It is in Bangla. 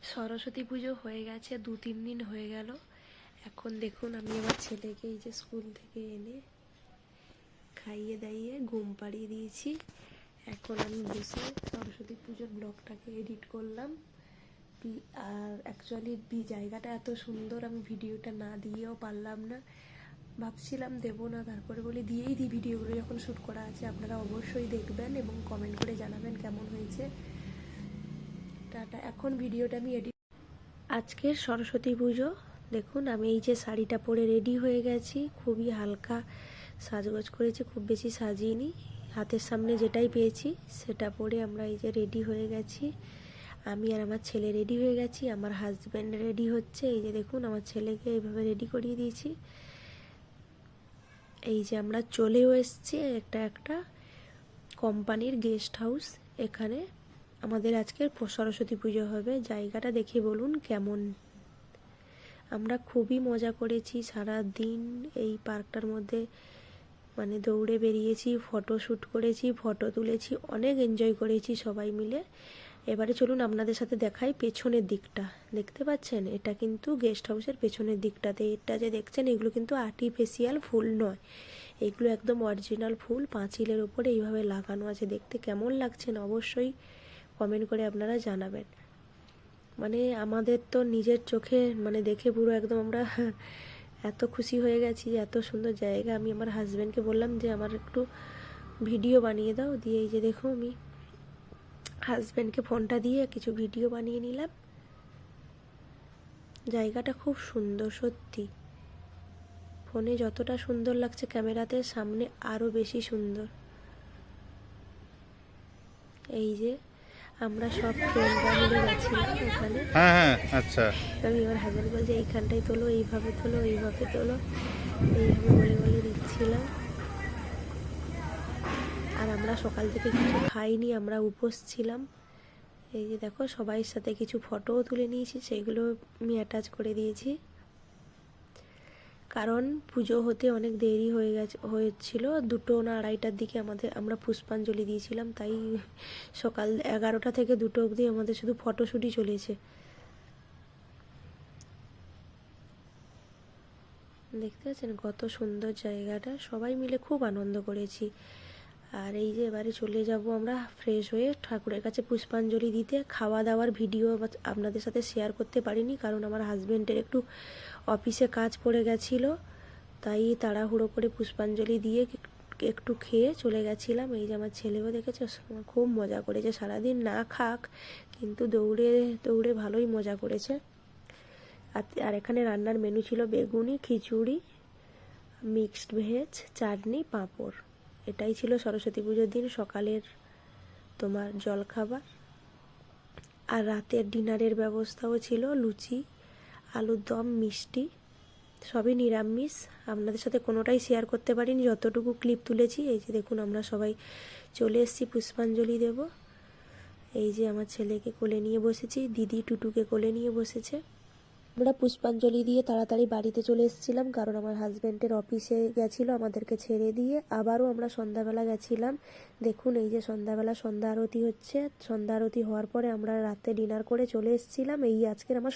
সরস্বতী পুজো হয়ে গেছে, 2-3 দিন হয়ে গেল। এখন দেখুন আমি আমার ছেলেকে এই যে স্কুল থেকে এনে খাইয়ে দাইয়ে ঘুম পাড়িয়ে দিয়েছি। এখন আমি বসে সরস্বতী পুজোর ব্লগটাকে এডিট করলাম। আর অ্যাকচুয়ালি জায়গাটা এত সুন্দর, আমি ভিডিওটা না দিয়েও পারলাম না, ভাবছিলাম দেবো না, তারপরে বলি দিয়েই দিই। ভিডিওগুলো যখন শ্যুট করা আছে আপনারা অবশ্যই দেখবেন এবং কমেন্ট করে জানাবেন কেমন হয়েছে। টাটা। এখন ভিডিওটা আমি এডিট। আজকের সরস্বতী পুজো দেখুন, আমি এই যে শাড়িটা পরে রেডি হয়ে গেছি, খুবই হালকা সাজগোজ করেছি, খুব বেশি সাজিয়েনি, হাতের সামনে যেটাই পেয়েছি সেটা পরে আমরা এই যে রেডি হয়ে গেছি। আমি আর আমার ছেলে রেডি হয়ে গেছি, আমার হাজব্যান্ড রেডি হচ্ছে। এই যে দেখুন আমার ছেলেকে এইভাবে রেডি করিয়ে দিয়েছি। এই যে আমরা চলেও এসেছি একটা কোম্পানির গেস্ট হাউস। এখানে আমাদের আজকের সরস্বতী পুজো হবে। জায়গাটা দেখে বলুন কেমন। আমরা খুবই মজা করেছি সারা দিন এই পার্কটার মধ্যে, মানে দৌড়ে বেরিয়েছি, ফটো শ্যুট করেছি, ফটো তুলেছি, অনেক এনজয় করেছি সবাই মিলে। এবারে চলুন আপনাদের সাথে দেখাই পেছনের দিকটা। দেখতে পাচ্ছেন, এটা কিন্তু গেস্ট হাউসের পেছনের দিকটাতে। এটা যে দেখছেন এগুলো কিন্তু আর্টিফিশিয়াল ফুল নয়, এগুলো একদম অরিজিনাল ফুল পাঁচিলের ওপরে এইভাবে লাগানো আছে। দেখতে কেমন লাগছে না অবশ্যই কমেন্ট করে আপনারা জানাবেন। মানে আমাদের তো নিজের চোখে মানে দেখে পুরো একদম আমরা এত খুশি হয়ে গেছি যে এত সুন্দর জায়গা। আমি আমার হাজব্যান্ডকে বললাম যে আমার একটু ভিডিও বানিয়ে দাও, দিয়ে এই যে দেখো আমি হাজব্যান্ডকে ফোনটা দিয়ে কিছু ভিডিও বানিয়ে নিলাম। জায়গাটা খুব সুন্দর সত্যি, ফোনে যতটা সুন্দর লাগছে ক্যামেরাতে সামনে আরও বেশি সুন্দর। এই যে আমরা সব ফ্রেন্ডরা মিলে গেছিলাম ওখানে। হ্যাঁ, আচ্ছা। আমি আমার হাজব্যান্ড বলছে এইখানটাই তোলো, এইভাবে তোলো, এইভাবে তোলো, এইভাবে বলে বলে দিচ্ছিলাম। আর আমরা সকাল থেকে কিছু খাইনি, আমরা উপোস ছিলাম। এই যে দেখো সবাই সাথে কিছু ফটোও তুলে নিয়েছি, সেইগুলো আমি অ্যাটাচ করে দিয়েছি। কারণ পুজো হতে অনেক দেরি হয়েছিল, 2টো না 2:30টার দিকে আমরা পুষ্পাঞ্জলি দিয়েছিলাম। তাই সকাল 11টা থেকে 2টো অবধি আমাদের শুধু ফটোশ্যুটই চলেছে। দেখতে পাচ্ছেন কত সুন্দর জায়গাটা, সবাই মিলে খুব আনন্দ করেছি। আর এই যে এবারে চলে যাব আমরা ফ্রেশ হয়ে ঠাকুরের কাছে পুষ্পাঞ্জলি দিতে। খাওয়া দাওয়ার ভিডিও আপনাদের সাথে শেয়ার করতে পারিনি, কারণ আমার হাজব্যান্ডের একটু অফিসে কাজ পড়ে গেছিলো, তাই তাড়াহুড়ো করে পুষ্পাঞ্জলি দিয়ে একটু খেয়ে চলে গেছিলাম। এই যে আমার ছেলেও দেখেছে, খুব মজা করেছে, সারাদিন না খাক কিন্তু দৌড়ে দৌড়ে ভালোই মজা করেছে। আর এখানে রান্নার মেনু ছিল বেগুনি, খিচুড়ি, মিক্সড ভেজ, চাটনি, পাঁপড়। এটাই ছিল সরস্বতী পুজোর দিন সকালের তোমার জলখাবার। আর রাতের ডিনারের ব্যবস্থাও ছিল লুচি, আলুর দম, মিষ্টি, সবই নিরামিষ। আপনাদের সাথে কোনোটাই শেয়ার করতে পারিনি, যতটুকু ক্লিপ তুলেছি। এই যে দেখুন আমরা সবাই চলে এসেছি পুষ্পাঞ্জলি দেব। এই যে আমার ছেলেকে কোলে নিয়ে বসেছি, দিদি টুটুকে কোলে নিয়ে বসেছে। আমরা পুষ্পাঞ্জলি দিয়ে তাড়াতাড়ি বাড়িতে চলে এসেছিলাম, কারণ আমার হাজব্যান্ডের অফিসে গেছিলো আমাদেরকে ছেড়ে দিয়ে। আবারও আমরা সন্ধ্যাবেলা গেছিলাম। দেখুন এই যে সন্ধ্যাবেলা সন্ধ্যা আরতি হচ্ছে। সন্ধ্যা আরতি হওয়ার পরে আমরা রাতে ডিনার করে চলে এসেছিলাম। এই আজকের আমার